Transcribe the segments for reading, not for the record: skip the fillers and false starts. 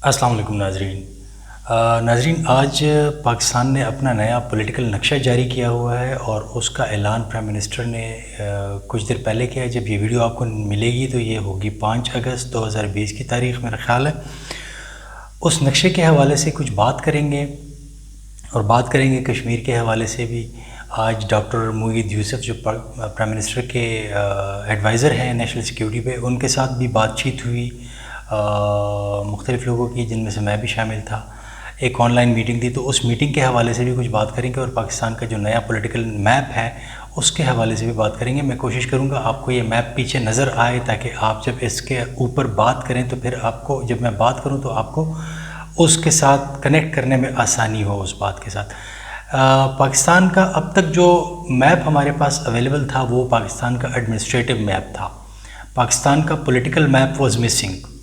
السلام علیکم ناظرین آج پاکستان نے اپنا نیا پولیٹیکل نقشہ جاری کیا ہوا ہے اور اس کا اعلان پرائم منسٹر نے کچھ دیر پہلے کیا ہے۔ جب یہ ویڈیو آپ کو ملے گی تو یہ ہوگی 5 اگست 2020 کی تاریخ میرا خیال ہے۔ اس نقشے کے حوالے سے کچھ بات کریں گے اور بات کریں گے کشمیر کے حوالے سے بھی۔ آج ڈاکٹر موید یوسف جو پرائم منسٹر کے ایڈوائزر ہیں نیشنل سیکیورٹی پہ، ان کے ساتھ بھی بات چیت ہوئی مختلف لوگوں کی، جن میں سے میں بھی شامل تھا۔ ایک آن لائن میٹنگ تھی، تو اس میٹنگ کے حوالے سے بھی کچھ بات کریں گے اور پاکستان کا جو نیا پولیٹیکل میپ ہے اس کے حوالے سے بھی بات کریں گے۔ میں کوشش کروں گا آپ کو یہ میپ پیچھے نظر آئے تاکہ آپ جب اس کے اوپر بات کریں تو پھر آپ کو جب میں بات کروں تو آپ کو اس کے ساتھ کنیکٹ کرنے میں آسانی ہو اس بات کے ساتھ۔ پاکستان کا اب تک جو میپ ہمارے پاس اویلیبل تھا وہ پاکستان کا ایڈمنسٹریٹو میپ تھا۔ پاکستان کا پولیٹیکل میپ واز مسنگ۔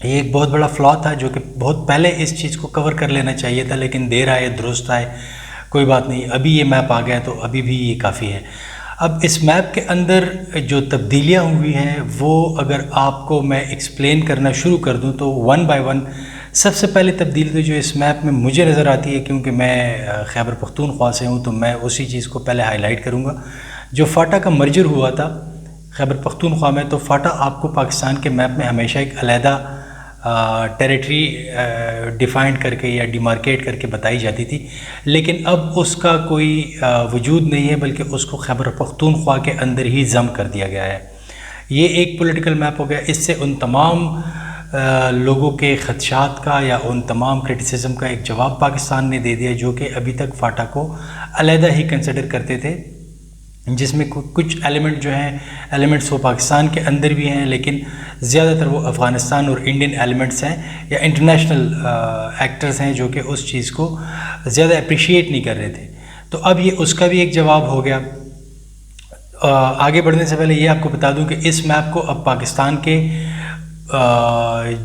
یہ ایک بہت بڑا فلا تھا جو کہ بہت پہلے اس چیز کو کور کر لینا چاہیے تھا، لیکن دیر آئے درست آئے، کوئی بات نہیں، ابھی یہ میپ آ گیا تو ابھی بھی یہ کافی ہے۔ اب اس میپ کے اندر جو تبدیلیاں ہوئی ہیں وہ اگر آپ کو میں ایکسپلین کرنا شروع کر دوں تو ون بائی ون سب سے پہلے تبدیلی جو اس میپ میں مجھے نظر آتی ہے، کیونکہ میں خیبر پختونخوا سے ہوں تو میں اسی چیز کو پہلے ہائی لائٹ کروں گا۔ جو فاٹا کا مرجر ہوا تھا خیبر پختونخوا میں، تو فاٹا آپ کو پاکستان کے میپ میں ہمیشہ ایک علیحدہ ٹیریٹری ڈیفائنڈ کر کے یا ڈیمارکیٹ کر کے بتائی جاتی تھی، لیکن اب اس کا کوئی وجود نہیں ہے، بلکہ اس کو خیبر پختونخوا کے اندر ہی ضم کر دیا گیا ہے۔ یہ ایک پولیٹیکل میپ ہو گیا۔ اس سے ان تمام لوگوں کے خدشات کا یا ان تمام کرٹیسزم کا ایک جواب پاکستان نے دے دیا جو کہ ابھی تک فاٹا کو علیحدہ ہی کنسیڈر کرتے تھے، جس میں کچھ ایلیمنٹ جو ہیں ایلیمنٹس وہ پاکستان کے اندر بھی ہیں، لیکن زیادہ تر وہ افغانستان اور انڈین ایلیمنٹس ہیں یا انٹرنیشنل ایکٹرز ہیں جو کہ اس چیز کو زیادہ اپریشیٹ نہیں کر رہے تھے۔ تو اب یہ اس کا بھی ایک جواب ہو گیا۔ آگے بڑھنے سے پہلے یہ آپ کو بتا دوں کہ اس میپ کو اب پاکستان کے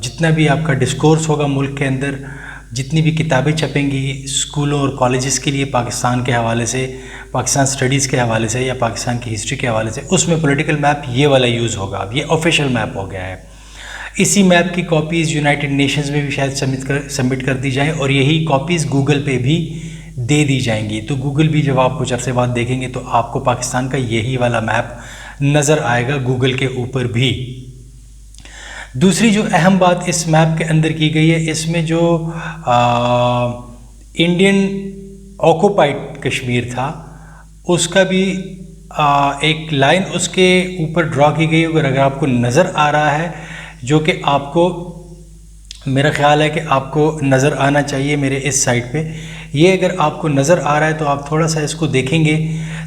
جتنا بھی آپ کا ڈسکورس ہوگا ملک کے اندر، جتنی بھی کتابیں چھپیں گی اسکولوں اور کالجز کے لیے پاکستان کے حوالے سے، پاکستان سٹڈیز کے حوالے سے یا پاکستان کی ہسٹری کے حوالے سے، اس میں پولیٹیکل میپ یہ والا یوز ہوگا۔ اب یہ آفیشیل میپ ہو گیا ہے۔ اسی میپ کی کاپیز یونائٹڈ نیشنز میں بھی شاید سبمٹ کر دی جائیں اور یہی کاپیز گوگل پہ بھی دے دی جائیں گی، تو گوگل بھی جب آپ کچھ عرصے بعد دیکھیں گے تو آپ کو پاکستان کا یہی والا میپ نظر آئے گا گوگل کے اوپر بھی۔ دوسری جو اہم بات اس میپ کے اندر کی گئی ہے، اس میں جو انڈین آکوپائڈ کشمیر تھا اس کا بھی ایک لائن اس کے اوپر ڈرا کی گئی ہے، اگر آپ کو نظر آ رہا ہے، جو کہ آپ کو میرا خیال ہے کہ آپ کو نظر آنا چاہیے میرے اس سائٹ پہ۔ یہ اگر آپ کو نظر آ رہا ہے تو آپ تھوڑا سا اس کو دیکھیں گے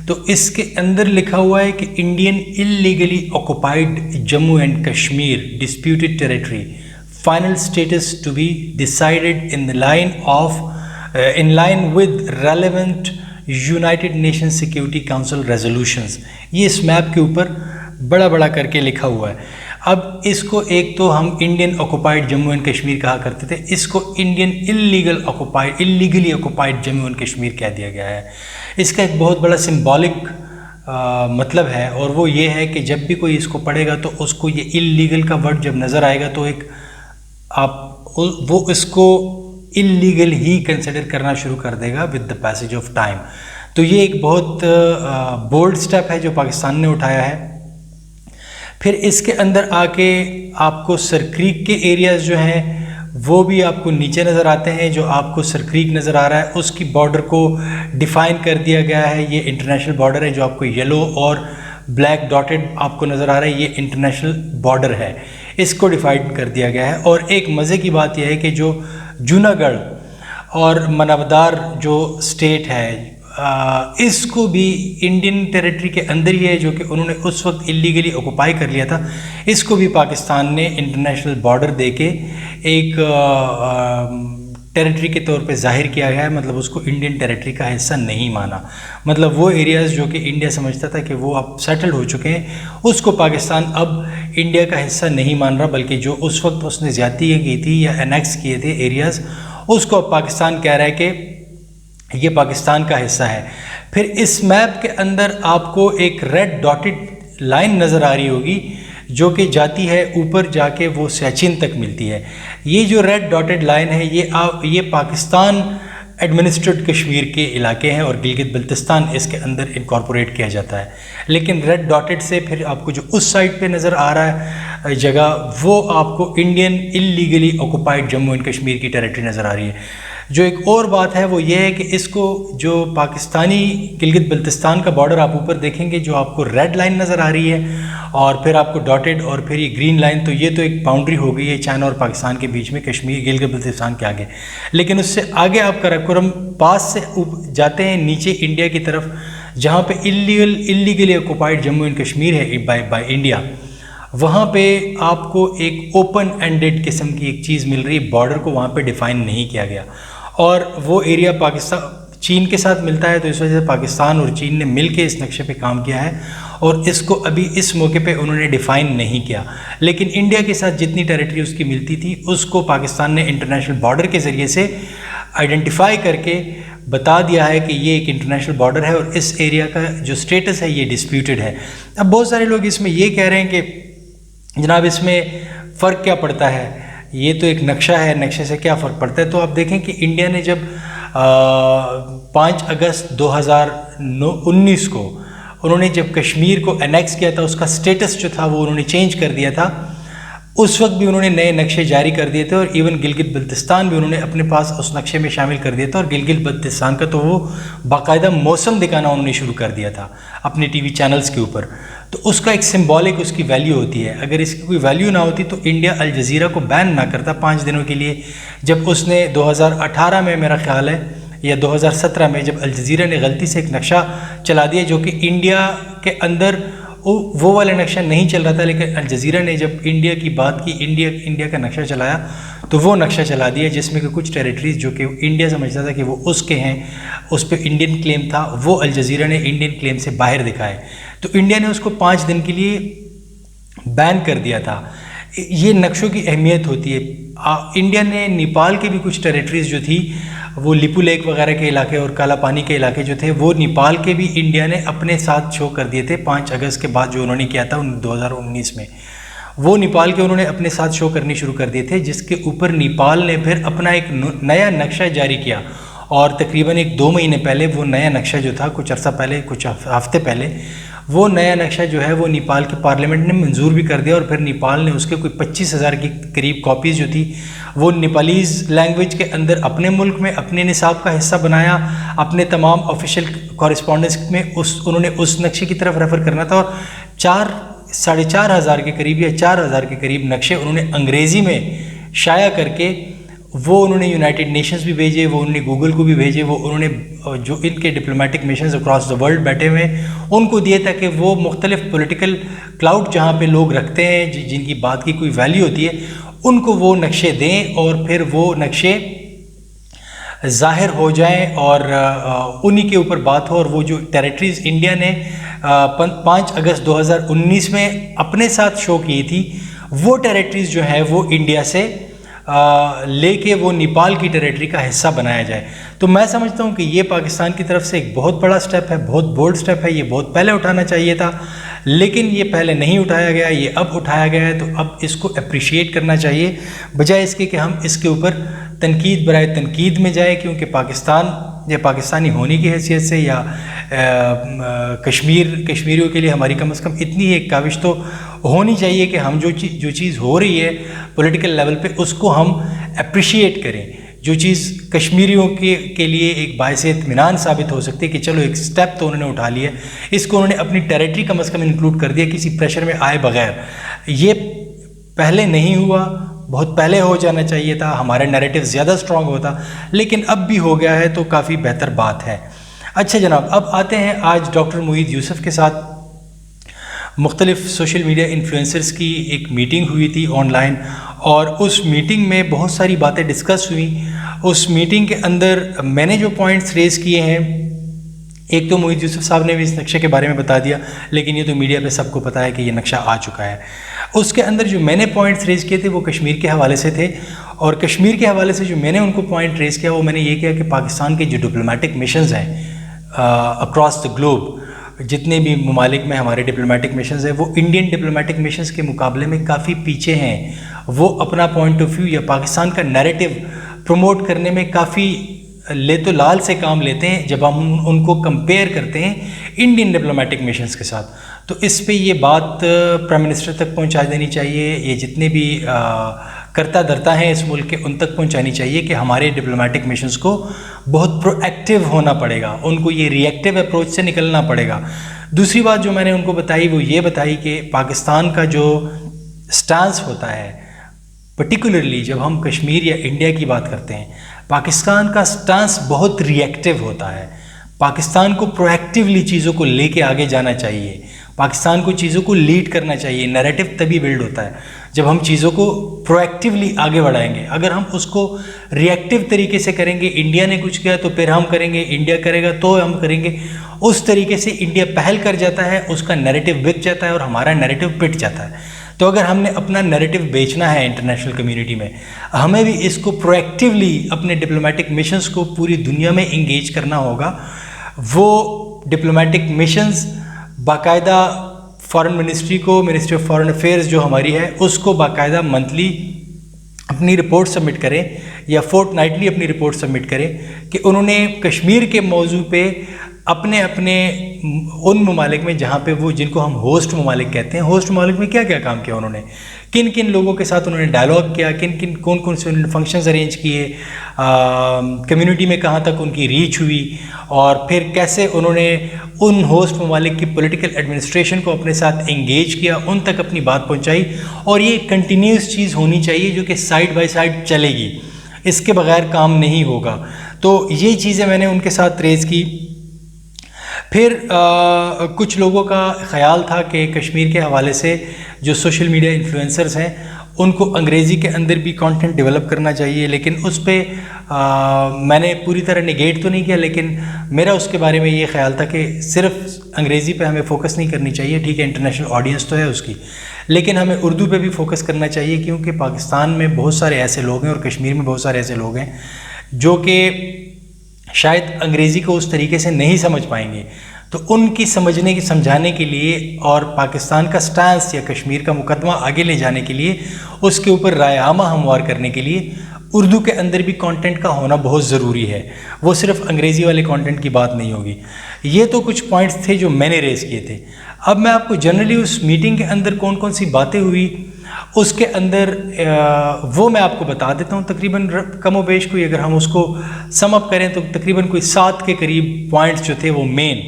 تو اس کے اندر لکھا ہوا ہے کہ Indian illegally occupied Jammu and Kashmir disputed territory final status to be decided in line with relevant United Nation security council resolutions. یہ اس میپ کے اوپر بڑا بڑا کر کے لکھا ہوا ہے۔ اب اس کو ایک تو ہم Indian occupied Jammu and Kashmir کہا کرتے تھے، اس کو Indian illegally occupied Jammu and Kashmir کہہ دیا گیا ہے۔ اس کا ایک بہت بڑا سمبولک مطلب ہے، اور وہ یہ ہے کہ جب بھی کوئی اس کو پڑھے گا تو اس کو یہ اللیگل کا ورڈ جب نظر آئے گا تو وہ اس کو اللیگل ہی کنسیڈر کرنا شروع کر دے گا with the passage of time. تو یہ ایک بہت بولڈ سٹیپ ہے جو پاکستان نے اٹھایا ہے۔ پھر اس کے اندر آ کے آپ کو سر کریک کے ایریاز جو ہیں وہ بھی آپ کو نیچے نظر آتے ہیں۔ جو آپ کو سر کریک نظر آ رہا ہے اس کی بارڈر کو ڈیفائن کر دیا گیا ہے، یہ انٹرنیشنل بارڈر ہے۔ جو آپ کو یلو اور بلیک ڈاٹڈ آپ کو نظر آ رہا ہے یہ انٹرنیشنل بارڈر ہے، اس کو ڈیفائن کر دیا گیا ہے۔ اور ایک مزے کی بات یہ ہے کہ جو جوناگڑھ اور مناودار جو سٹیٹ ہے اس کو بھی انڈین ٹیریٹری کے اندر ہی ہے، جو کہ انہوں نے اس وقت اللیگلی آکوپائی کر لیا تھا۔ اس کو بھی پاکستان نے انٹرنیشنل بارڈر دے کے ایک ٹیریٹری کے طور پہ ظاہر کیا گیا ہے، مطلب اس کو انڈین ٹیریٹری کا حصہ نہیں مانا۔ مطلب وہ ایریاز جو کہ انڈیا سمجھتا تھا کہ وہ اب سیٹلڈ ہو چکے ہیں، اس کو پاکستان اب انڈیا کا حصہ نہیں مان رہا، بلکہ جو اس وقت اس نے زیادتی کی تھی یا انیکس کیے تھے ایریاز، اس کو اب پاکستان کہہ رہا ہے کہ یہ پاکستان کا حصہ ہے۔ پھر اس میپ کے اندر آپ کو ایک ریڈ ڈاٹڈ لائن نظر آ رہی ہوگی جو کہ جاتی ہے اوپر جا کے وہ سیاچن تک ملتی ہے. یہ جو ریڈ ڈاٹڈ لائن ہے یہ پاکستان ایڈمنسٹریڈ کشمیر کے علاقے ہیں اور گلگت بلتستان اس کے اندر انکارپوریٹ کیا جاتا ہے. لیکن ریڈ ڈاٹڈ سے پھر آپ کو جو اس سائڈ پہ نظر آ رہا ہے جگہ وہ آپ کو Indian illegally occupied Jammu and Kashmir کی ٹیریٹری نظر آ رہی ہے. جو ایک اور بات ہے وہ یہ ہے کہ اس کو جو پاکستانی گلگت بلتستان کا بارڈر آپ اوپر دیکھیں گے جو آپ کو ریڈ لائن نظر آ رہی ہے اور پھر آپ کو ڈاٹڈ اور پھر یہ گرین لائن, تو یہ تو ایک باؤنڈری ہو گئی ہے چائنا اور پاکستان کے بیچ میں کشمیر گلگت بلتستان کے آگے. لیکن اس سے آگے آپ کراکورم پاس سے جاتے ہیں نیچے انڈیا کی طرف جہاں پہ اللیگلی آکوپائڈ جموں اینڈ کشمیر ہے بائی انڈیا, وہاں پہ آپ کو ایک اوپن اینڈڈ قسم کی ایک چیز مل رہی ہے. بارڈر کو وہاں پہ ڈیفائن نہیں کیا گیا اور وہ ایریا پاکستان چین کے ساتھ ملتا ہے, تو اس وجہ سے پاکستان اور چین نے مل کے اس نقشے پہ کام کیا ہے اور اس کو ابھی اس موقع پہ انہوں نے ڈیفائن نہیں کیا. لیکن انڈیا کے ساتھ جتنی ٹیریٹری اس کی ملتی تھی اس کو پاکستان نے انٹرنیشنل بارڈر کے ذریعے سے آئیڈینٹیفائی کر کے بتا دیا ہے کہ یہ ایک انٹرنیشنل بارڈر ہے اور اس ایریا کا جو سٹیٹس ہے یہ ڈسپیوٹڈ ہے. اب بہت سارے لوگ اس میں یہ کہہ رہے ہیں کہ جناب اس میں فرق کیا پڑتا ہے, یہ تو ایک نقشہ ہے, نقشے سے کیا فرق پڑتا ہے. تو آپ دیکھیں کہ انڈیا نے جب 5 اگست 2019 کو انہوں نے جب کشمیر کو انیکس کیا تھا اس کا سٹیٹس جو تھا وہ انہوں نے چینج کر دیا تھا. اس وقت بھی انہوں نے نئے نقشے جاری کر دیے تھے اور ایون گلگت بلتستان بھی انہوں نے اپنے پاس اس نقشے میں شامل کر دیا تھا اور گلگت بلتستان کا تو وہ باقاعدہ موسم دکھانا انہوں نے شروع کر دیا تھا اپنے ٹی وی چینلز کے اوپر. تو اس کا ایک سمبولک اس کی ویلیو ہوتی ہے. اگر اس کی کوئی ویلیو نہ ہوتی تو انڈیا الجزیرہ کو بین نہ کرتا 5 دنوں کے لیے. جب اس نے 2018 میں میرا خیال ہے یا 2017 میں جب الجزیرہ نے غلطی سے ایک نقشہ چلا دیا جو کہ انڈیا کے اندر وہ والا نقشہ نہیں چل رہا تھا, لیکن الجزیرہ نے جب انڈیا کی بات کی انڈیا کا نقشہ چلایا تو وہ نقشہ چلا دیا جس میں کہ کچھ ٹیریٹریز جو کہ انڈیا سمجھتا تھا کہ وہ اس کے ہیں, اس پہ انڈین کلیم تھا, وہ الجزیرہ نے انڈین کلیم سے باہر دکھائے. تو انڈیا نے اس کو 5 دن کے لیے بین کر دیا تھا. یہ نقشوں کی اہمیت ہوتی ہے. انڈیا نے نیپال کے بھی کچھ ٹیریٹریز جو تھی وہ لیپو لیک وغیرہ کے علاقے اور کالا پانی کے علاقے جو تھے وہ نیپال کے بھی انڈیا نے اپنے ساتھ شو کر دیے تھے 5 اگست کے بعد جو انہوں نے کیا تھا 2019 میں. وہ نیپال کے انہوں نے اپنے ساتھ شو کرنی شروع کر دیے تھے جس کے اوپر نیپال نے پھر اپنا ایک نیا نقشہ جاری کیا اور تقریباً 1-2 مہینے پہلے وہ نیا نقشہ جو تھا کچھ عرصہ پہلے کچھ ہفتے پہلے وہ نیا نقشہ جو ہے وہ نیپال کے پارلیمنٹ نے منظور بھی کر دیا اور پھر نیپال نے اس کے کوئی 25,000 کی قریب کاپیز جو تھی وہ نیپالیز لینگویج کے اندر اپنے ملک میں اپنے نصاب کا حصہ بنایا. اپنے تمام آفیشیل کورسپونڈنس میں انہوں نے اس نقشے کی طرف ریفر کرنا تھا اور 4,500 کے قریب یا 4,000 کے قریب نقشے انہوں نے انگریزی میں شائع کر کے وہ انہوں نے یونائٹڈ نیشنز بھی بھیجے, وہ انہوں نے گوگل کو بھی بھیجے, وہ انہوں نے جو ان کے diplomatic missions across the world بیٹھے ہوئے ان کو دیے تاکہ وہ مختلف پولیٹیکل کلاؤڈ جہاں پہ لوگ رکھتے ہیں جن کی بات کی کوئی ویلیو ہوتی ہے ان کو وہ نقشے دیں اور پھر وہ نقشے ظاہر ہو جائیں اور انہی کے اوپر بات ہو. اور وہ جو ٹیریٹریز انڈیا نے 5 اگست 2019 میں اپنے ساتھ شو کی تھی وہ ٹیریٹریز جو ہیں وہ انڈیا سے لے کے وہ نیپال کی ٹیریٹری کا حصہ بنایا جائے. تو میں سمجھتا ہوں کہ یہ پاکستان کی طرف سے ایک بہت بڑا سٹیپ ہے, بہت بولڈ سٹیپ ہے. یہ بہت پہلے اٹھانا چاہیے تھا لیکن یہ پہلے نہیں اٹھایا گیا, یہ اب اٹھایا گیا ہے. تو اب اس کو اپریشیٹ کرنا چاہیے بجائے اس کے کہ ہم اس کے اوپر تنقید برائے تنقید میں جائیں, کیونکہ پاکستان یا پاکستانی ہونے کی حیثیت سے یا کشمیریوں کے لیے ہماری کم از کم اتنی ایک کاوش تو ہونی چاہیے کہ ہم جو چیز ہو رہی ہے پولیٹیکل لیول پہ اس کو ہم اپریشیٹ کریں. جو چیز کشمیریوں کے لیے ایک باعث اطمینان ثابت ہو سکتی ہے کہ چلو ایک سٹیپ تو انہوں نے اٹھا لیا, اس کو انہوں نے اپنی ٹیریٹری کم از کم انکلوڈ کر دیا کسی پریشر میں آئے بغیر. یہ پہلے نہیں ہوا, بہت پہلے ہو جانا چاہیے تھا, ہمارا نیریٹو زیادہ اسٹرانگ ہوتا, لیکن اب بھی ہو گیا ہے تو کافی بہتر بات ہے. اچھا جناب, اب آتے ہیں آج ڈاکٹر معید یوسف کے ساتھ مختلف سوشل میڈیا انفلوئنسرز کی ایک میٹنگ ہوئی تھی آن لائن اور اس میٹنگ میں بہت ساری باتیں ڈسکس ہوئیں. اس میٹنگ کے اندر میں نے جو پوائنٹس ریز کیے ہیں, ایک تو معید یوسف صاحب نے بھی اس نقشے کے بارے میں بتا دیا لیکن یہ تو میڈیا پہ سب کو پتہ ہے کہ یہ نقشہ آ چکا ہے. اس کے اندر جو میں نے پوائنٹس ریز کیے تھے وہ کشمیر کے حوالے سے تھے اور کشمیر کے حوالے سے جو میں نے ان کو پوائنٹ ریز کیا وہ میں نے یہ کیا کہ پاکستان کے جو ڈپلومیٹک مشنز ہیں اکراس دا گلوب جتنے بھی ممالک میں ہمارے ڈپلومیٹک مشنز ہیں وہ انڈین ڈپلومیٹک مشنز کے مقابلے میں کافی پیچھے ہیں. وہ اپنا پوائنٹ آف ویو یا پاکستان کا نیریٹو پروموٹ کرنے میں کافی لے تو لال سے کام لیتے ہیں جب ہم ان کو کمپیئر کرتے ہیں انڈین ڈپلومیٹک مشنز کے ساتھ. تو اس پہ یہ بات پرائم منسٹر تک پہنچا دینی چاہیے. یہ جتنے بھی کرتا درتا ہیں اس ملک کے ان تک پہنچانی چاہیے کہ ہمارے ڈپلومیٹک مشنز کو بہت پرو ایکٹیو ہونا پڑے گا, ان کو یہ ری ایکٹیو اپروچ سے نکلنا پڑے گا. دوسری بات جو میں نے ان کو بتائی وہ یہ بتائی کہ پاکستان کا جو سٹانس ہوتا ہے, پرٹیکولرلی جب ہم کشمیر یا انڈیا کی بات کرتے ہیں, پاکستان کا سٹانس بہت ری ایکٹیو ہوتا ہے. پاکستان کو پرو ایکٹیولی چیزوں کو لے کے آگے جانا چاہیے, پاکستان کو چیزوں کو لیڈ کرنا چاہیے. نیریٹو تبھی بلڈ ہوتا ہے جب ہم چیزوں کو پرو ایکٹیولی آگے بڑھائیں گے. اگر ہم اس کو ری ایکٹیو طریقے سے کریں گے, انڈیا نے کچھ کیا تو پھر ہم کریں گے, انڈیا کرے گا تو ہم کریں گے, اس طریقے سے انڈیا پہل کر جاتا ہے, اس کا نیریٹو بک جاتا ہے اور ہمارا نیریٹو پٹ جاتا ہے. تو اگر ہم نے اپنا نیریٹو بیچنا ہے انٹرنیشنل کمیونٹی میں, ہمیں بھی اس کو پرو ایکٹیولی اپنے ڈپلومیٹک مشنز کو پوری دنیا میں انگیج کرنا ہوگا. وہ ڈپلومیٹک مشنز باقاعدہ فارن منسٹری کو, منسٹری آف فارن افیئرز جو ہماری ہے اس کو باقاعدہ منتھلی اپنی رپورٹ سبمٹ کریں یا فورٹ نائٹلی اپنی رپورٹ سبمٹ کریں کہ انہوں نے کشمیر کے موضوع پہ اپنے ان ممالک میں جہاں پہ وہ جن کو ہم ہوسٹ ممالک کہتے ہیں, ہوسٹ ممالک میں کیا کیا کام کیا انہوں نے, کن کن لوگوں کے ساتھ انہوں نے ڈائلاگ کیا, کون سے انہوں نے فنکشنز ارینج کیے, کمیونٹی میں کہاں تک ان کی ریچ ہوئی, اور پھر کیسے انہوں نے ان ہوسٹ ممالک کی پولیٹیکل ایڈمنسٹریشن کو اپنے ساتھ انگیج کیا, ان تک اپنی بات پہنچائی. اور یہ کنٹینیوس چیز ہونی چاہیے جو کہ سائڈ بائی سائڈ چلے گی, اس کے بغیر کام نہیں ہوگا. تو یہ چیزیں میں نے ان کے ساتھ ریز کی. پھر کچھ لوگوں کا خیال تھا کہ کشمیر کے حوالے سے جو سوشل میڈیا انفلوئنسرز ہیں ان کو انگریزی کے اندر بھی کانٹینٹ ڈیولپ کرنا چاہیے, لیکن اس پہ میں نے پوری طرح نگیٹ تو نہیں کیا, لیکن میرا اس کے بارے میں یہ خیال تھا کہ صرف انگریزی پہ ہمیں فوکس نہیں کرنی چاہیے. ٹھیک ہے, انٹرنیشنل آڈینس تو ہے اس کی, لیکن ہمیں اردو پہ بھی فوکس کرنا چاہیے, کیونکہ پاکستان میں بہت سارے ایسے لوگ ہیں اور کشمیر میں بہت سارے ایسے لوگ ہیں جو کہ شاید انگریزی کو اس طریقے سے نہیں سمجھ پائیں گے. تو ان کی سمجھانے کے لیے اور پاکستان کا سٹانس یا کشمیر کا مقدمہ آگے لے جانے کے لیے, اس کے اوپر رائے عامہ ہموار کرنے کے لیے اردو کے اندر بھی کانٹینٹ کا ہونا بہت ضروری ہے. وہ صرف انگریزی والے کانٹینٹ کی بات نہیں ہوگی. یہ تو کچھ پوائنٹس تھے جو میں نے ریز کیے تھے. اب میں آپ کو جنرلی اس میٹنگ کے اندر کون سی باتیں ہوئی اس کے اندر وہ میں آپ کو بتا دیتا ہوں. تقریباً کم و بیش کوئی اگر ہم اس کو سم اپ کریں تو تقریباً کوئی 7 کے قریب پوائنٹس جو تھے وہ مین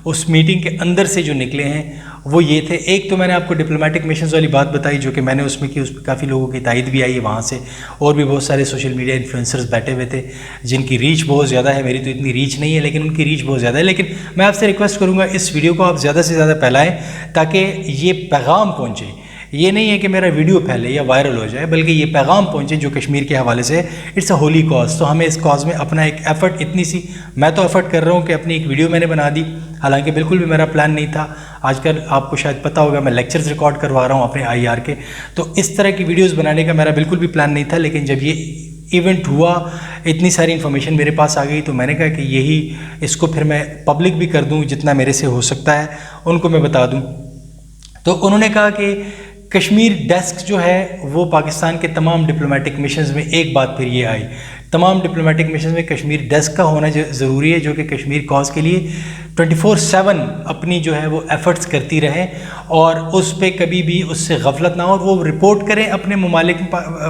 اس میٹنگ کے اندر سے جو نکلے ہیں وہ یہ تھے. ایک تو میں نے آپ کو ڈپلومیٹک مشنز والی بات بتائی جو کہ میں نے اس میں کی, اس پہ کافی لوگوں کی تائید بھی آئی ہے وہاں سے, اور بھی بہت سارے سوشل میڈیا انفلوئنسرز بیٹھے ہوئے تھے جن کی ریچ بہت زیادہ ہے. میری تو اتنی ریچ نہیں ہے لیکن ان کی ریچ بہت زیادہ ہے. لیکن میں آپ سے ریکویسٹ کروں گا اس ویڈیو کو آپ زیادہ سے زیادہ پھیلائیں تاکہ یہ پیغام پہنچے. یہ نہیں ہے کہ میرا ویڈیو پھیلے یا وائرل ہو جائے, بلکہ یہ پیغام پہنچے جو کشمیر کے حوالے سے اٹس اے ہولی کاز. تو ہمیں اس کاز میں اپنا ایک ایفرٹ, اتنی سی میں تو ایفرٹ کر رہا ہوں کہ اپنی ایک ویڈیو میں نے بنا دی, حالانکہ بالکل بھی میرا پلان نہیں تھا. آج کل آپ کو شاید پتہ ہوگا میں لیکچرز ریکارڈ کروا رہا ہوں اپنے IR کے, تو اس طرح کی ویڈیوز بنانے کا میرا بالکل بھی پلان نہیں تھا. لیکن جب یہ ایونٹ ہوا, اتنی ساری انفارمیشن میرے پاس آ گئی, تو میں نے کہا کہ یہی اس کو پھر میں پبلک بھی کر دوں, جتنا میرے سے ہو سکتا ہے ان کو میں بتا دوں. تو انہوں نے کہا کہ کشمیر ڈیسک جو ہے وہ پاکستان کے تمام ڈپلومیٹک مشنز میں ایک بات پھر یہ آئی, تمام ڈپلومیٹک مشنز میں کشمیر ڈیسک کا ہونا ضروری ہے جو کہ کشمیر کاز کے لیے 24/7 اپنی جو ہے وہ ایفرٹس کرتی رہے اور اس پہ کبھی بھی اس سے غفلت نہ ہو, اور وہ رپورٹ کریں اپنے ممالک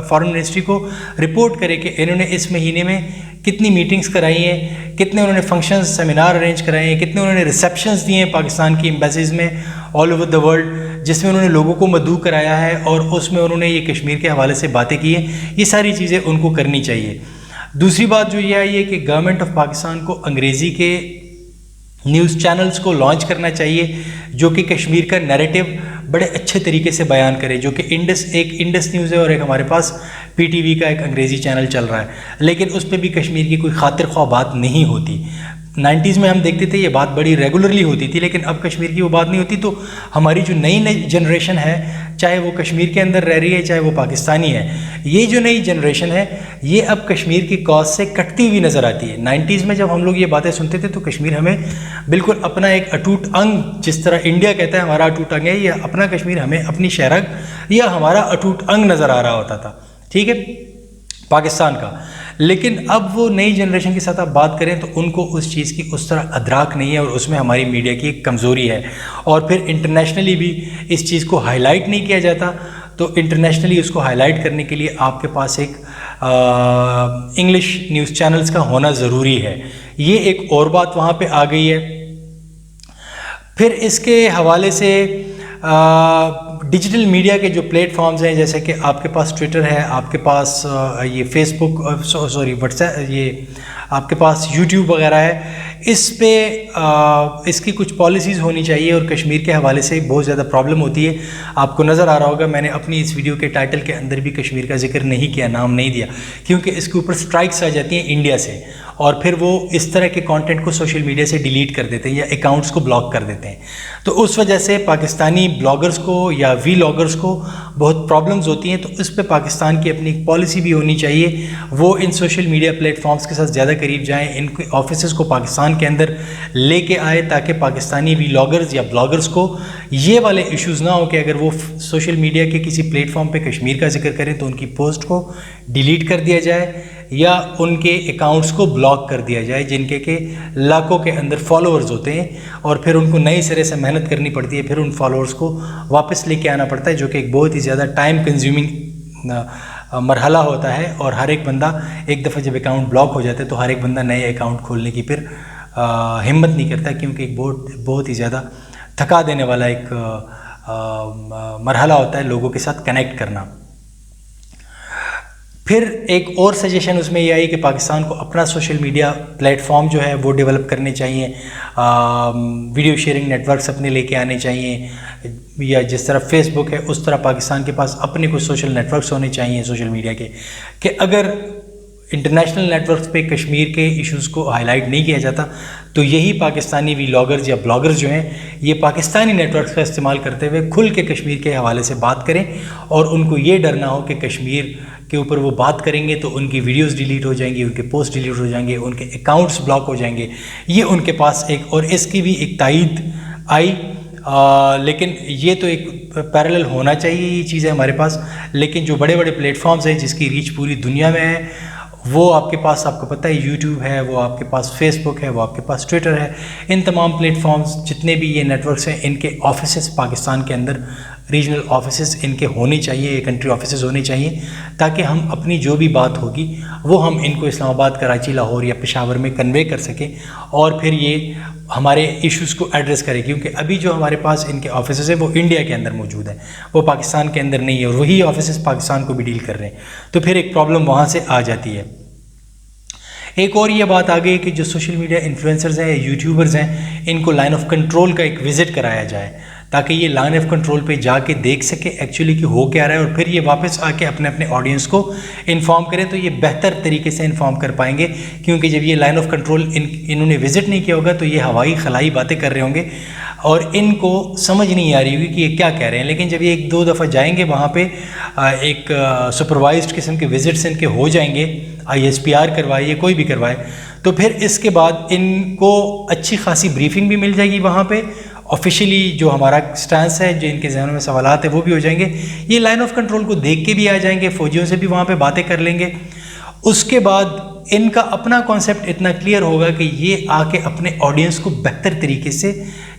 فارن منسٹری کو, رپورٹ کرے کہ انہوں نے اس مہینے میں کتنی میٹنگز کرائی ہیں, کتنے انہوں نے فنکشنز سیمینار ارینج کرائے ہیں, کتنے انہوں نے ریسیپشنز دیے ہیں پاکستان کی ایمبیسیز میں آل اوور دا ورلڈ, جس میں انہوں نے لوگوں کو مدعو کرایا ہے اور اس میں انہوں نے یہ کشمیر کے حوالے سے باتیں کی ہیں. یہ ساری چیزیں ان کو کرنی چاہیے. دوسری بات جو یہ آئی ہے کہ گورنمنٹ آف پاکستان کو انگریزی کے نیوز چینلز کو لانچ کرنا چاہیے جو کہ کشمیر کا نیریٹو بڑے اچھے طریقے سے بیان کرے, جو کہ ایک انڈس نیوز ہے اور ایک ہمارے پاس PTV کا ایک انگریزی چینل چل رہا ہے, لیکن اس پہ بھی کشمیر کی کوئی خاطر خواہ بات نہیں ہوتی. 90s میں ہم دیکھتے تھے یہ بات بڑی ریگولرلی ہوتی تھی، لیکن اب کشمیر کی وہ بات نہیں ہوتی. تو ہماری جو نئی جنریشن ہے، چاہے وہ کشمیر کے اندر رہ رہی ہے چاہے وہ پاکستانی ہے، یہ جو نئی جنریشن ہے یہ اب کشمیر کی کاز سے کٹتی ہوئی نظر آتی ہے. 90s میں جب ہم لوگ یہ باتیں سنتے تھے تو کشمیر ہمیں بالکل اپنا ایک اٹوٹ انگ، جس طرح انڈیا کہتا ہے ہمارا اٹوٹ انگ ہے، یہ اپنا کشمیر ہمیں اپنی شہرگ یا ہمارا اٹوٹ انگ نظر آ رہا ہوتا تھا، ٹھیک ہے، پاکستان کا. لیکن اب وہ نئی جنریشن کے ساتھ آپ بات کریں تو ان کو اس چیز کی اس طرح ادراک نہیں ہے، اور اس میں ہماری میڈیا کی ایک کمزوری ہے. اور پھر انٹرنیشنلی بھی اس چیز کو ہائی لائٹ نہیں کیا جاتا. تو انٹرنیشنلی اس کو ہائی لائٹ کرنے کے لیے آپ کے پاس ایک انگلش نیوز چینلز کا ہونا ضروری ہے. یہ ایک اور بات وہاں پہ آ گئی ہے. پھر اس کے حوالے سے ڈیجیٹل میڈیا کے جو پلیٹ فارمز ہیں، جیسے کہ آپ کے پاس ٹویٹر ہے، آپ کے پاس یہ فیس بک، واٹس ایپ، یہ آپ کے پاس یوٹیوب وغیرہ ہے، اس پہ اس کی کچھ پالیسیز ہونی چاہیے. اور کشمیر کے حوالے سے بہت زیادہ پرابلم ہوتی ہے. آپ کو نظر آ رہا ہوگا میں نے اپنی اس ویڈیو کے ٹائٹل کے اندر بھی کشمیر کا ذکر نہیں کیا، نام نہیں دیا، کیونکہ اس کے اوپر سٹرائکس آ جاتی ہیں انڈیا سے، اور پھر وہ اس طرح کے کانٹینٹ کو سوشل میڈیا سے ڈیلیٹ کر دیتے ہیں یا اکاؤنٹس کو بلاک کر دیتے ہیں. تو اس وجہ سے پاکستانی بلاگرز کو یا ویلاگرز کو بہت پرابلمز ہوتی ہیں. تو اس پہ پاکستان کی اپنی ایک پالیسی بھی ہونی چاہیے. وہ ان سوشل میڈیا پلیٹ فارمز کے ساتھ زیادہ قریب جائیں، ان کے آفیسز کو پاکستان کے اندر لے کے آئے، تاکہ پاکستانی ویلاگرز یا بلاگرز کو یہ والے ایشوز نہ ہو کہ اگر وہ سوشل میڈیا کے کسی پلیٹ فارم پہ کشمیر کا ذکر کریں تو ان کی پوسٹ کو ڈیلیٹ کر دیا جائے یا ان کے اکاؤنٹس کو بلاک کر دیا جائے، جن کے لاکھوں کے اندر فالوورز ہوتے ہیں، اور پھر ان کو نئے سرے سے محنت کرنی پڑتی ہے، پھر ان فالوورز کو واپس لے کے آنا پڑتا ہے، جو کہ ایک بہت ہی زیادہ ٹائم کنزیومنگ مرحلہ ہوتا ہے. اور ہر ایک بندہ ایک دفعہ جب اکاؤنٹ بلاک ہو جاتا ہے تو ہر ایک بندہ نئے اکاؤنٹ کھولنے کی پھر ہمت نہیں کرتا، کیونکہ ایک بہت ہی زیادہ تھکا دینے والا ایک مرحلہ ہوتا ہے لوگوں کے ساتھ کنیکٹ کرنا. پھر ایک اور سجیشن اس میں یہ آئی کہ پاکستان کو اپنا سوشل میڈیا پلیٹ فارم جو ہے وہ ڈیولپ کرنے چاہیے، ویڈیو شیئرنگ نیٹ ورکس اپنے لے کے آنے چاہیے، یا جس طرح فیس بک ہے اس طرح پاکستان کے پاس اپنے کچھ سوشل نیٹ ورکس ہونے چاہیے سوشل میڈیا کے، کہ اگر انٹرنیشنل نیٹ ورکس پہ کشمیر کے ایشوز کو ہائی لائٹ نہیں کیا جاتا تو یہی پاکستانی ویلاگرز یا بلاگرز جو ہیں یہ پاکستانی نیٹ ورکس کا استعمال کرتے ہوئے کھل کے کشمیر کے حوالے سے بات کریں، اور ان کو یہ ڈر نہ ہو کہ کشمیر کے اوپر وہ بات کریں گے تو ان کی ویڈیوز ڈیلیٹ ہو جائیں گی، ان کے پوسٹ ڈیلیٹ ہو جائیں گے، ان کے اکاؤنٹس بلاک ہو جائیں گے. یہ ان کے پاس ایک، اور اس کی بھی ایک تائید آئی، لیکن یہ تو ایک پیرالل ہونا چاہیے یہ چیزیں ہمارے پاس. لیکن جو بڑے بڑے پلیٹ فارمز ہیں جس کی ریچ پوری دنیا میں ہے، وہ آپ کے پاس، آپ کو پتہ ہے یوٹیوب ہے، وہ آپ کے پاس فیس بک ہے، وہ آپ کے پاس ٹویٹر ہے. ان تمام پلیٹ فارمز جتنے بھی یہ نیٹ ورکس ہیں ان کے آفیسز پاکستان کے اندر، ریجنل آفیسز ان کے ہونے چاہیے، کنٹری آفیسز ہونے چاہیے، تاکہ ہم اپنی جو بھی بات ہوگی وہ ہم ان کو اسلام آباد، کراچی، لاہور یا پشاور میں کنوے کر سکیں، اور پھر یہ ہمارے ایشوز کو ایڈریس کرے. کیونکہ ابھی جو ہمارے پاس ان کے آفیسز ہیں وہ انڈیا کے اندر موجود ہیں، وہ پاکستان کے اندر نہیں ہے، اور وہی آفیسز پاکستان کو بھی ڈیل کر رہے ہیں. تو پھر ایک پرابلم وہاں سے آ جاتی ہے. ایک اور یہ بات آ گئی کہ جو سوشل میڈیا انفلوئنسرز ہیں یا یوٹیوبرز ہیں ان کو لائن آف کنٹرول کا ایک وزٹ کرایا جائے، تاکہ یہ لائن آف کنٹرول پہ جا کے دیکھ سکے ایکچولی کہ ہو کیا رہا ہے، اور پھر یہ واپس آ کے اپنے آڈینس کو انفارم کریں. تو یہ بہتر طریقے سے انفارم کر پائیں گے، کیونکہ جب یہ لائن آف کنٹرول انہوں نے وزٹ نہیں کیا ہوگا تو یہ ہوائی خلائی باتیں کر رہے ہوں گے اور ان کو سمجھ نہیں آ رہی ہوگی کہ یہ کیا کہہ رہے ہیں. لیکن جب یہ ایک دو دفعہ جائیں گے وہاں پہ، ایک سپروائزڈ قسم کے وزٹس ان کے ہو جائیں گے، ISPR کروائے یا کوئی بھی کروائے، تو پھر اس کے بعد ان کو اچھی خاصی بریفنگ بھی مل جائے گی وہاں پہ. آفیشیلی جو ہمارا سٹانس ہے، جو ان کے ذہنوں میں سوالات ہیں وہ بھی ہو جائیں گے. یہ لائن آف کنٹرول کو دیکھ کے بھی آ جائیں گے، فوجیوں سے بھی وہاں پہ باتیں کر لیں گے. اس کے بعد ان کا اپنا کانسیپٹ اتنا کلیئر ہوگا کہ یہ آ کے اپنے آڈینس کو بہتر طریقے سے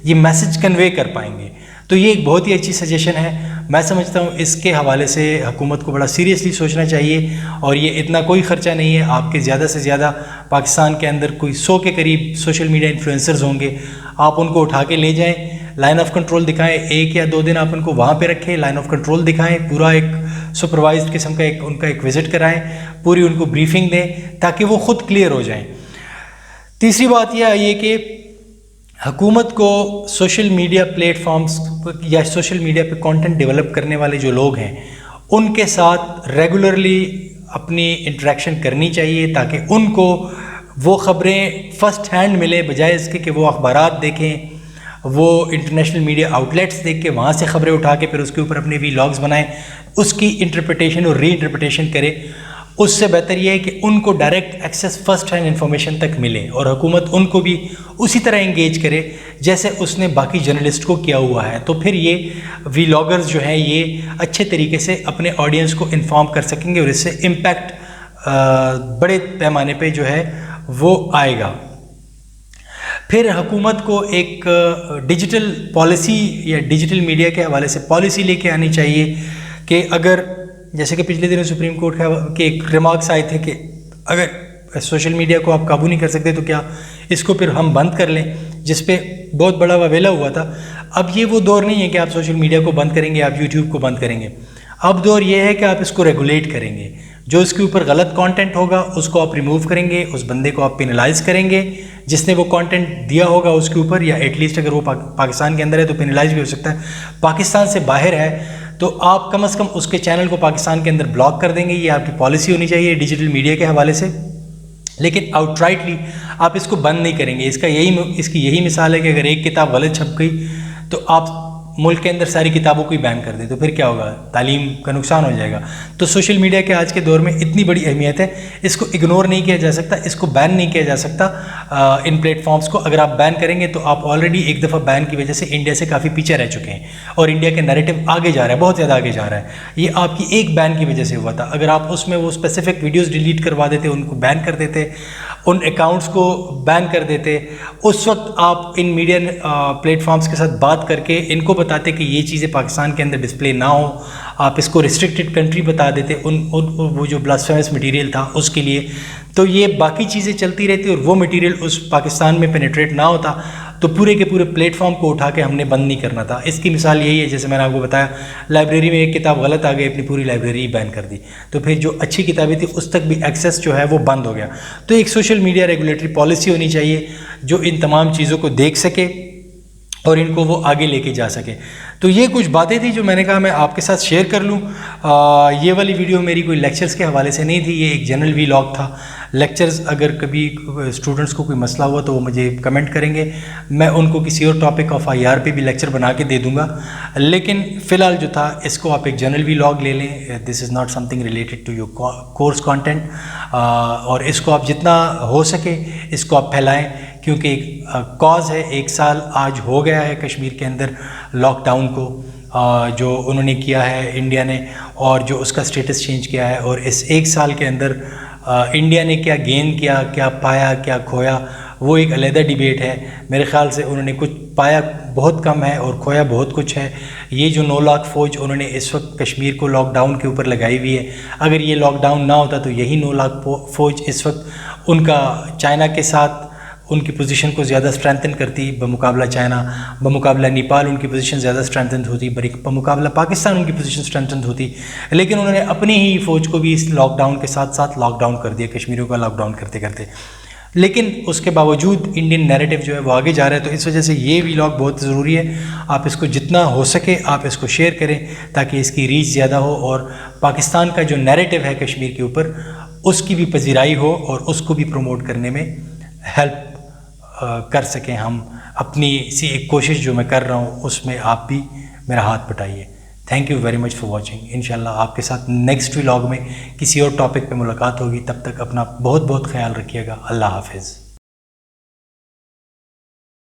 یہ میسج کنوے کر پائیں گے. تو یہ ایک بہت ہی اچھی سجیشن ہے. میں سمجھتا ہوں اس کے حوالے سے حکومت کو بڑا سیریسلی سوچنا چاہیے، اور یہ اتنا کوئی خرچہ نہیں ہے. آپ کے زیادہ سے زیادہ پاکستان کے اندر کوئی 100 کے قریب سوشل میڈیا انفلوئنسرز ہوں گے. آپ ان کو اٹھا کے لے جائیں، لائن آف کنٹرول دکھائیں، 1 یا 2 دن آپ ان کو وہاں پہ رکھیں، لائن آف کنٹرول دکھائیں، پورا ایک سپروائزڈ قسم کا ان کا ایک وزٹ کرائیں، پوری ان کو بریفنگ دیں تاکہ وہ خود کلیئر ہو جائیں. تیسری بات یہ آئی ہے کہ حکومت کو سوشل میڈیا پلیٹ فارمز یا سوشل میڈیا پہ کانٹینٹ ڈیولپ کرنے والے جو لوگ ہیں ان کے ساتھ ریگولرلی اپنی انٹریکشن کرنی چاہیے، تاکہ ان کو وہ خبریں فرسٹ ہینڈ ملے بجائے اس کے کہ وہ اخبارات دیکھیں، وہ انٹرنیشنل میڈیا آؤٹلیٹس دیکھ کے وہاں سے خبریں اٹھا کے پھر اس کے اوپر اپنے ویلاگز بنائیں، اس کی انٹرپریٹیشن اور ری انٹرپریٹیشن کرے. اس سے بہتر یہ ہے کہ ان کو direct access first hand information تک ملے، اور حکومت ان کو بھی اسی طرح انگیج کرے جیسے اس نے باقی جرنلسٹ کو کیا ہوا ہے. تو پھر یہ ویلاگرز جو ہیں یہ اچھے طریقے سے اپنے آڈینس کو انفارم کر سکیں گے، اور اس سے امپیکٹ بڑے پیمانے پہ جو ہے وہ آئے گا. پھر حکومت کو ایک ڈیجیٹل پالیسی یا ڈیجیٹل میڈیا کے حوالے سے پالیسی لے کے آنی چاہیے کہ اگر جیسے کہ پچھلے دنوں سپریم کورٹ کے ایک ریمارکس آئے تھے کہ اگر سوشل میڈیا کو آپ قابو نہیں کر سکتے تو کیا اس کو پھر ہم بند کر لیں، جس پہ بہت بڑا واویلا ہوا تھا. اب یہ وہ دور نہیں ہے کہ آپ سوشل میڈیا کو بند کریں گے، آپ یوٹیوب کو بند کریں گے. اب دور یہ ہے کہ آپ اس کو ریگولیٹ کریں گے. جو اس کے اوپر غلط کانٹینٹ ہوگا اس کو آپ ریموو کریں گے، اس بندے کو آپ پینلائز کریں گے جس نے وہ کانٹینٹ دیا ہوگا اس کے اوپر، یا ایٹ لیسٹ اگر وہ پاکستان کے اندر ہے تو پینلائز بھی ہو سکتا ہے. پاکستان سے باہر ہے تو آپ کم از کم اس کے چینل کو پاکستان کے اندر بلاک کر دیں گے. یہ آپ کی پالیسی ہونی چاہیے ڈیجیٹل میڈیا کے حوالے سے. لیکن آؤٹ رائٹلی آپ اس کو بند نہیں کریں گے. اس کی یہی مثال ہے کہ اگر ایک کتاب غلط چھپ گئی تو آپ ملک کے اندر ساری کتابوں کو ہی بین کر دیں تو پھر کیا ہوگا؟ تعلیم کا نقصان ہو جائے گا. تو سوشل میڈیا کے آج کے دور میں اتنی بڑی اہمیت ہے، اس کو اگنور نہیں کیا جا سکتا، اس کو بین نہیں کیا جا سکتا. ان پلیٹ فارمز کو اگر آپ بین کریں گے تو آپ آلریڈی ایک دفعہ بین کی وجہ سے انڈیا سے کافی پیچھے رہ چکے ہیں، اور انڈیا کے نیریٹو آگے جا رہا ہے، بہت زیادہ آگے جا رہا ہے. یہ آپ کی ایک بین کی وجہ سے ہوا تھا. اگر آپ اس میں وہ اسپیسیفک ویڈیوز ڈیلیٹ کروا دیتے، ان کو بین کر دیتے، ان اکاؤنٹس کو بین کر دیتے، اس وقت آپ ان میڈیا پلیٹ فارمز کے ساتھ بات کر کے ان کو بتاتے کہ یہ چیزیں پاکستان کے اندر ڈسپلے نہ ہو، آپ اس کو ریسٹرکٹڈ کنٹری بتا دیتے وہ جو بلاسفیمس مٹیریل تھا اس کے لیے، تو یہ باقی چیزیں چلتی رہتی اور وہ مٹیریل اس پاکستان میں پینیٹریٹ نہ ہوتا تو پورے کے پورے پلیٹ فارم کو اٹھا کے ہم نے بند نہیں کرنا تھا. اس کی مثال یہی ہے جیسے میں نے آپ کو بتایا لائبریری میں ایک کتاب غلط آ گئی، اپنی پوری لائبریری بین کر دی، تو پھر جو اچھی کتابیں تھیں اس تک بھی ایکسیس جو ہے وہ بند ہو گیا. تو ایک سوشل میڈیا ریگولیٹری پالیسی ہونی چاہیے جو ان تمام چیزوں کو دیکھ سکے اور ان کو وہ آگے لے کے جا سکے. تو یہ کچھ باتیں تھیں جو میں نے کہا میں آپ کے ساتھ شیئر کر لوں. یہ والی ویڈیو میری کوئی لیکچرز کے حوالے سے نہیں تھی، یہ ایک جنرل ویلاگ تھا. لیکچرز اگر کبھی اسٹوڈنٹس کو کوئی مسئلہ ہوا تو وہ مجھے کمنٹ کریں گے، میں ان کو کسی اور ٹاپک آف آئی آر پہ بھی لیکچر بنا کے دے دوں گا. لیکن فی الحال جو تھا اس کو آپ ایک جنرل ویلاگ لے لیں. This is not something related to your course content, اور اس کو آپ جتنا ہو سکے اس کو آپ پھیلائیں، کیونکہ ایک کاز ہے. 1 سال آج ہو گیا ہے کشمیر کے اندر لاک ڈاؤن کو جو انہوں نے کیا ہے انڈیا نے، اور جو اس کا سٹیٹس چینج کیا ہے، اور اس 1 سال کے اندر انڈیا نے کیا گین کیا، کیا پایا، کیا کھویا، وہ ایک علیحدہ ڈیبیٹ ہے. میرے خیال سے انہوں نے کچھ پایا بہت کم ہے اور کھویا بہت کچھ ہے. یہ جو 9 لاکھ فوج انہوں نے اس وقت کشمیر کو لاک ڈاؤن کے اوپر لگائی ہوئی ہے، اگر یہ لاک ڈاؤن نہ ہوتا تو یہی 9 لاکھ فوج اس وقت ان کا چائنا کے ساتھ ان کی پوزیشن کو زیادہ اسٹرینتھن کرتی بمقابلہ چائنا، بمقابلہ نیپال ان کی پوزیشن زیادہ اسٹرینتھن ہوتی، بمقابلہ پاکستان ان کی پوزیشن اسٹرینتھن ہوتی. لیکن انہوں نے اپنی ہی فوج کو بھی اس لاک ڈاؤن کے ساتھ ساتھ لاک ڈاؤن کر دیا، کشمیریوں کا لاک ڈاؤن کرتے کرتے. لیکن اس کے باوجود انڈین نیریٹو جو ہے وہ آگے جا رہا ہے. تو اس وجہ سے یہ ویلاگ بہت ضروری ہے. آپ اس کو جتنا ہو سکے آپ اس کو شیئر کریں تاکہ اس کی ریچ زیادہ ہو، اور پاکستان کا جو نیریٹو ہے کشمیر کے اوپر اس کی بھی پذیرائی ہو اور اس کو بھی پروموٹ کرنے میں ہیلپ کر سکیں ہم. اپنی سی ایک کوشش جو میں کر رہا ہوں اس میں آپ بھی میرا ہاتھ بٹائیے. Thank you very much for watching. انشاءاللہ آپ کے ساتھ نیکسٹ ویلاگ میں کسی اور ٹاپک پہ ملاقات ہوگی. تب تک اپنا بہت بہت خیال رکھیے گا. اللہ حافظ.